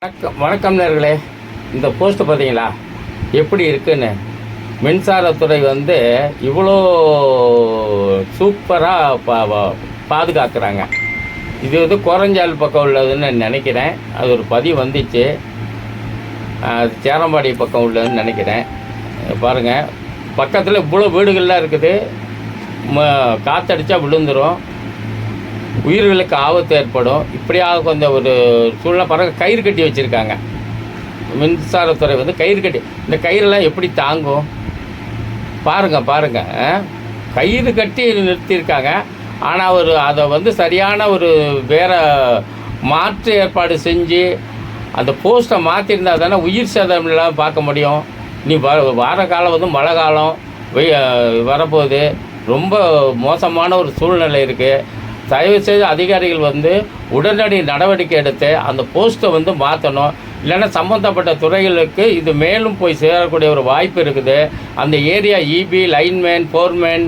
வணக்கம் நேர்களே. இந்த போஸ்ட்டு பார்த்தீங்களா எப்படி இருக்குன்னு? மின்சாரத்துறை இவ்வளோ சூப்பராக பாதுகாக்கிறாங்க. இது குறஞ்சால் பக்கம் உள்ளதுன்னு நினைக்கிறேன். அது ஒரு பதிவு வந்துச்சு. சேரம்பாடி பக்கம் உள்ளதுன்னு நினைக்கிறேன். பாருங்கள், பக்கத்தில் இவ்வளோ வீடுகள்லாம் இருக்குது. காற்றடிச்சா விழுந்துடும், உயிர்களுக்கு ஆபத்து ஏற்படும். இப்படியாக கொஞ்சம் ஒரு சூழ்நிலை. பிறகு கயிறு கட்டி வச்சுருக்காங்க. மின்சாரத்துறை கயிறு கட்டி, இந்த கயிறெல்லாம் எப்படி தாங்கும் பாருங்கள். கயிறு கட்டி நிறுத்தியிருக்காங்க. ஆனால் அதை சரியான ஒரு வேறு மாற்று ஏற்பாடு செஞ்சு அந்த போஸ்ட்டை மாற்றிருந்தா தானே உயிர் சேதம்லாம் பார்க்க முடியும். நீ வார காலம் மழை காலம் வரப்போகுது. ரொம்ப மோசமான ஒரு சூழ்நிலை இருக்குது. தயவுசெய்து அதிகாரிகள் உடனடி நடவடிக்கை எடுத்து அந்த போஸ்ட்டை மாற்றணும். இல்லைன்னா சம்மந்தப்பட்ட துறைகளுக்கு இது மேலும் போய் சேரக்கூடிய ஒரு வாய்ப்பு இருக்குது. அந்த ஏரியா இபி லைன்மேன், ஃபோர்மேன்